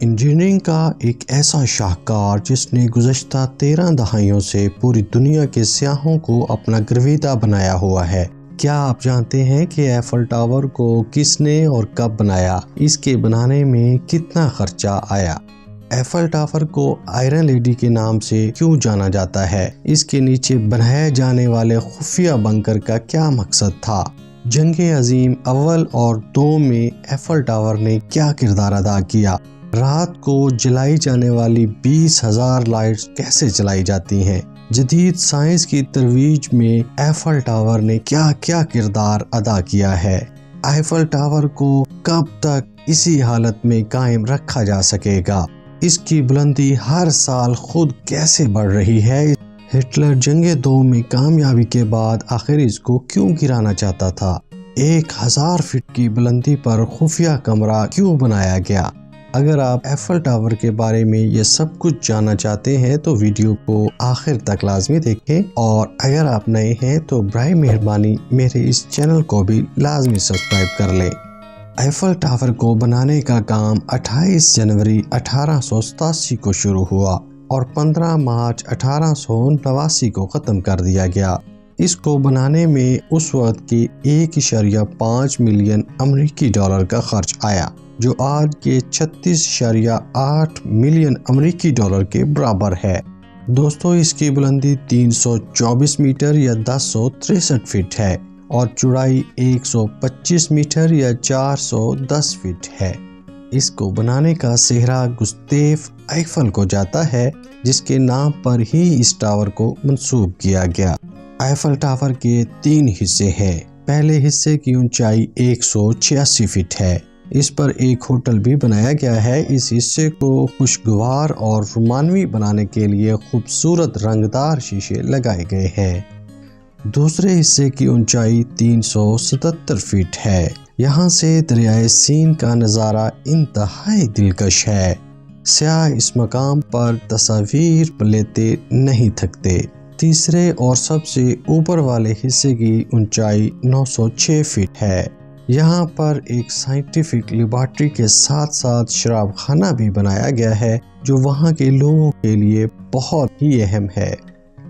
Engineering کا ایک ایسا شاہکار جس نے گزشتہ 13 دہائیوں سے پوری دنیا کے سیاحوں کو اپنا گرویدہ بنایا ہوا ہے۔ کیا آپ جانتے ہیں کہ ایفل ٹاور کو کس نے اور کب بنایا؟ اس کے بنانے میں کتنا خرچہ آیا؟ ایفل ٹاور کو آئرن لیڈی کے نام سے کیوں جانا جاتا ہے؟ اس کے نیچے بنائے جانے والے خفیہ بنکر کا کیا مقصد تھا؟ جنگ عظیم اول اور دوم میں ایفل ٹاور نے کیا کردار ادا کیا؟ رات کو جلائی جانے والی 20,000 لائٹس کیسے جلائی جاتی ہیں؟ جدید سائنس کی ترویج میں ایفل ٹاور نے کیا کیا کردار ادا کیا ہے؟ ایفل ٹاور کو کب تک اسی حالت میں قائم رکھا جا سکے گا؟ اس کی بلندی ہر سال خود کیسے بڑھ رہی ہے؟ ہٹلر جنگ دوم میں کامیابی کے بعد آخر اس کو کیوں گرانا چاہتا تھا؟ 1000 فٹ کی بلندی پر خفیہ کمرہ کیوں بنایا گیا؟ اگر آپ ایفل ٹاور کے بارے میں یہ سب کچھ جاننا چاہتے ہیں تو ویڈیو کو آخر تک لازمی دیکھیں، اور اگر آپ نئے ہیں تو برائے مہربانی میرے اس چینل کو بھی لازمی سبسکرائب کر لیں۔ ایفل ٹاور کو بنانے کا کام 28 جنوری 1887 کو شروع ہوا اور 15 مارچ 1889 کو ختم کر دیا گیا۔ اس کو بنانے میں اس وقت کی 1.5 ملین امریکی ڈالر کا خرچ آیا، جو آج کے 36.8 ملین امریکی ڈالر کے برابر ہے۔ دوستو، اس کی بلندی 324 میٹر یا 1063 فٹ ہے اور چوڑائی 125 میٹر یا 410 فٹ ہے۔ اس کو بنانے کا سہرا گستیف ایفل کو جاتا ہے، جس کے نام پر ہی اس ٹاور کو منسوب کیا گیا۔ ایفل ٹاور کے 3 حصے ہیں۔ پہلے حصے کی اونچائی 186 فٹ ہے۔ اس پر ایک ہوٹل بھی بنایا گیا ہے۔ اس حصے کو خوشگوار اور رومانوی بنانے کے لیے خوبصورت رنگدار شیشے لگائے گئے ہیں۔ دوسرے حصے کی اونچائی 377 فٹ ہے۔ یہاں سے دریائے سین کا نظارہ انتہائی دلکش ہے۔ سیاح اس مقام پر تصاویر لیتے نہیں تھکتے۔ تیسرے اور سب سے اوپر والے حصے کی اونچائی 906 فٹ ہے۔ یہاں پر ایک سائنٹیفک لیبارٹری کے ساتھ ساتھ شراب خانہ بھی بنایا گیا ہے، جو وہاں کے لوگوں کے لیے بہت ہی اہم ہے۔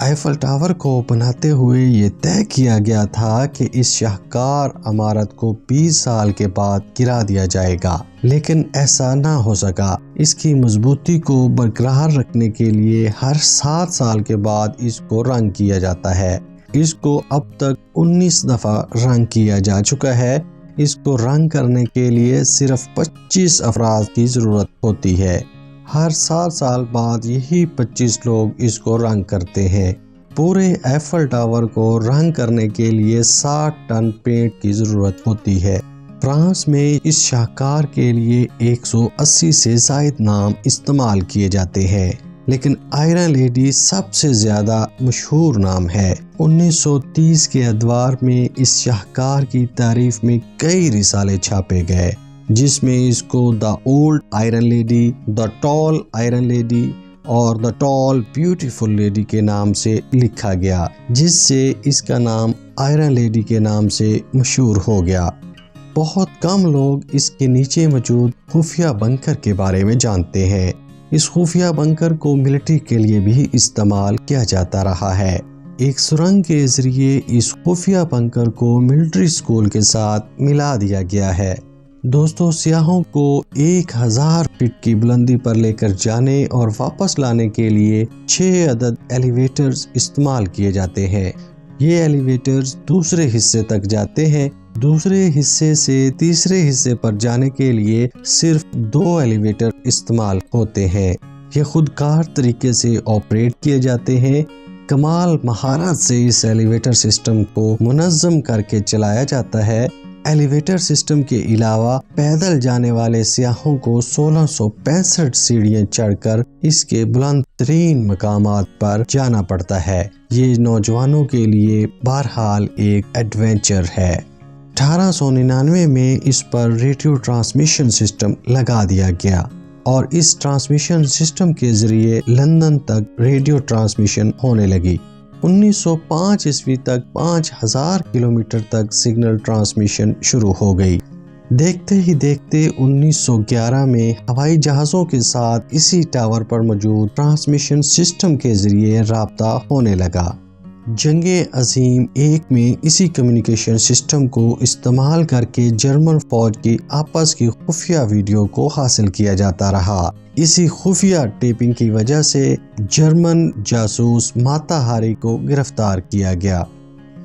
ایفل ٹاور کو بناتے ہوئے یہ طے کیا گیا تھا کہ اس شاہکار عمارت کو 20 سال کے بعد گرا دیا جائے گا، لیکن ایسا نہ ہو سکا۔ اس کی مضبوطی کو برقرار رکھنے کے لیے ہر 7 سال کے بعد اس کو رنگ کیا جاتا ہے۔ اس کو اب تک 19 دفعہ رنگ کیا جا چکا ہے۔ اس کو رنگ کرنے کے لیے صرف 25 افراد کی ضرورت ہوتی ہے۔ ہر 7 سال بعد یہی 25 لوگ اس کو رنگ کرتے ہیں۔ پورے ایفل ٹاور کو رنگ کرنے کے لیے 60 ٹن پینٹ کی ضرورت ہوتی ہے۔ فرانس میں اس شاہکار کے لیے 180 سے زائد نام استعمال کیے جاتے ہیں، لیکن آئرن لیڈی سب سے زیادہ مشہور نام ہے۔ 1930 کے ادوار میں اس شاہکار کی تعریف میں کئی رسالے چھاپے گئے، جس میں اس کو the old iron lady, the talc iron lady اور دا ٹال بیوٹیفل لیڈی کے نام سے لکھا گیا، جس سے اس کا نام آئرن لیڈی کے نام سے مشہور ہو گیا۔ بہت کم لوگ اس کے نیچے موجود خفیہ بنکر کے بارے میں جانتے ہیں۔ اس خفیہ بنکر کو ملٹری کے لیے بھی استعمال کیا جاتا رہا ہے۔ ایک سرنگ کے ذریعے اس خفیہ بنکر کو ملٹری اسکول کے ساتھ ملا دیا گیا ہے۔ دوستو، سیاحوں کو 1000 فٹ کی بلندی پر لے کر جانے اور واپس لانے کے لیے 6 عدد ایلیویٹرز استعمال کیے جاتے ہیں۔ یہ ایلیویٹرز دوسرے حصے تک جاتے ہیں۔ دوسرے حصے سے تیسرے حصے پر جانے کے لیے صرف 2 ایلیویٹر استعمال ہوتے ہیں۔ یہ خودکار طریقے سے آپریٹ کیے جاتے ہیں۔ کمال مہارت سے اس ایلیویٹر سسٹم کو منظم کر کے چلایا جاتا ہے۔ ایلیویٹر سسٹم کے علاوہ پیدل جانے والے سیاحوں کو 1665 سیڑھیاں چڑھ کر اس کے بلند ترین مقامات پر جانا پڑتا ہے۔ یہ نوجوانوں کے لیے بہرحال ایک ایڈونچر ہے۔ 1899 میں اس پر ریڈیو ٹرانسمیشن سسٹم لگا دیا گیا اور اس ٹرانسمیشن سسٹم کے ذریعے لندن تک ریڈیو ٹرانسمیشن ہونے لگی۔ 1905 عیسوی تک 5000 کلومیٹر تک سگنل ٹرانسمیشن شروع ہو گئی۔ دیکھتے ہی دیکھتے 1911 میں ہوائی جہازوں کے ساتھ اسی ٹاور پر موجود ٹرانسمیشن سسٹم کے ذریعے رابطہ ہونے لگا۔ جنگ عظیم ایک میں اسی کمیونیکیشن سسٹم کو استعمال کر کے جرمن فوج کی آپس کی خفیہ ویڈیو کو حاصل کیا جاتا رہا۔ اسی خفیہ ٹیپنگ کی وجہ سے جرمن جاسوس ماتا ہاری کو گرفتار کیا گیا۔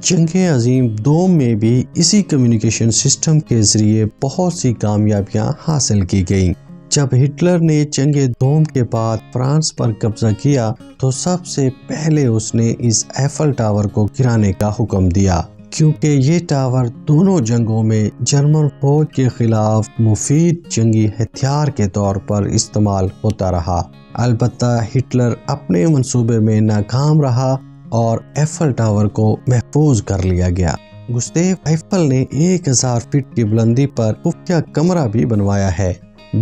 جنگ عظیم دوم میں بھی اسی کمیونیکیشن سسٹم کے ذریعے بہت سی کامیابیاں حاصل کی گئیں۔ جب ہٹلر نے جنگ دوم کے بعد فرانس پر قبضہ کیا تو سب سے پہلے اس نے اس ایفل ٹاور کو گرانے کا حکم دیا، کیونکہ یہ ٹاور دونوں جنگوں میں جرمن فوج کے خلاف مفید جنگی ہتھیار کے طور پر استعمال ہوتا رہا۔ البتہ ہٹلر اپنے منصوبے میں ناکام رہا اور ایفل ٹاور کو محفوظ کر لیا گیا۔ گستیو ایفل نے 1000 فٹ کی بلندی پر خفیہ کمرہ بھی بنوایا ہے،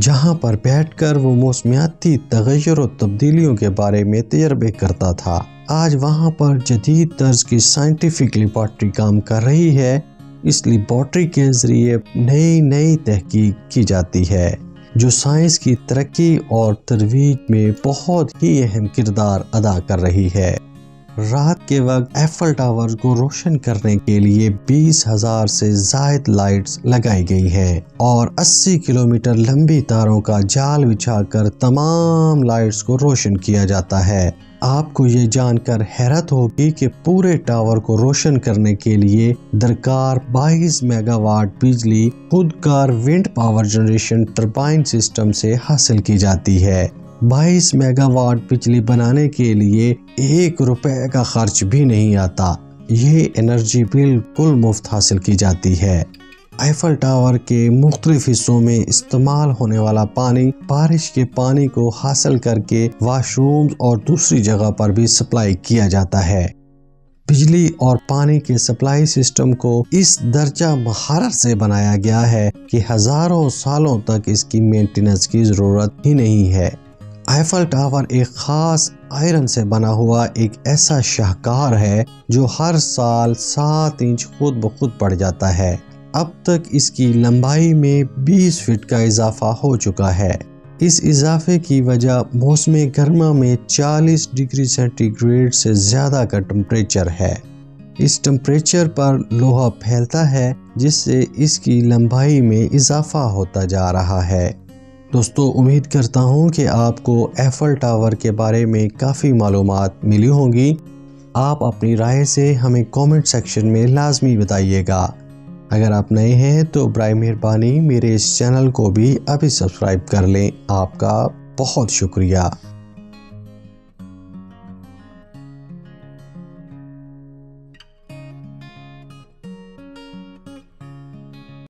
جہاں پر بیٹھ کر وہ موسمیاتی تغیر و تبدیلیوں کے بارے میں تجربے کرتا تھا۔ آج وہاں پر جدید طرز کی سائنٹیفک لیبارٹری کام کر رہی ہے۔ اس لیبارٹری کے ذریعے نئی تحقیق کی جاتی ہے، جو سائنس کی ترقی اور ترویج میں بہت ہی اہم کردار ادا کر رہی ہے۔ رات کے وقت ایفل ٹاور کو روشن کرنے کے لیے 20,000 سے زائد لائٹس لگائی گئی ہیں اور 80 کلومیٹر لمبی تاروں کا جال بچھا کر تمام لائٹس کو روشن کیا جاتا ہے۔ آپ کو یہ جان کر حیرت ہوگی کہ پورے ٹاور کو روشن کرنے کے لیے درکار 22 میگا واٹ بجلی خود کار wind power generation turbine system سے حاصل کی جاتی ہے۔ 22 میگا واٹ بجلی بنانے کے لیے 1 روپے کا خرچ بھی نہیں آتا۔ یہ انرجی بالکل مفت حاصل کی جاتی ہے۔ ایفل ٹاور کے مختلف حصوں میں استعمال ہونے والا پانی بارش کے پانی کو حاصل کر کے واش رومز اور دوسری جگہ پر بھی سپلائی کیا جاتا ہے۔ بجلی اور پانی کے سپلائی سسٹم کو اس درجہ مہارت سے بنایا گیا ہے کہ ہزاروں سالوں تک اس کی مینٹیننس کی ضرورت ہی نہیں ہے۔ ایفل ٹاور ایک خاص آئرن سے بنا ہوا ایک ایسا شاہکار ہے جو ہر سال 7 انچ خود بخود بڑھ جاتا ہے۔ اب تک اس کی لمبائی میں 20 فٹ کا اضافہ ہو چکا ہے۔ اس اضافے کی وجہ موسم گرما میں 40 ڈگری سینٹی گریڈ سے زیادہ کا ٹمپریچر ہے۔ اس ٹمپریچر پر لوہا پھیلتا ہے، جس سے اس کی لمبائی میں اضافہ ہوتا جا رہا ہے۔ دوستو، امید کرتا ہوں کہ آپ کو ایفل ٹاور کے بارے میں کافی معلومات ملی ہوں گی۔ آپ اپنی رائے سے ہمیں کامنٹ سیکشن میں لازمی بتائیے گا۔ اگر آپ نئے ہیں تو برائے مہربانی میرے اس چینل کو بھی ابھی سبسکرائب کر لیں۔ آپ کا بہت شکریہ۔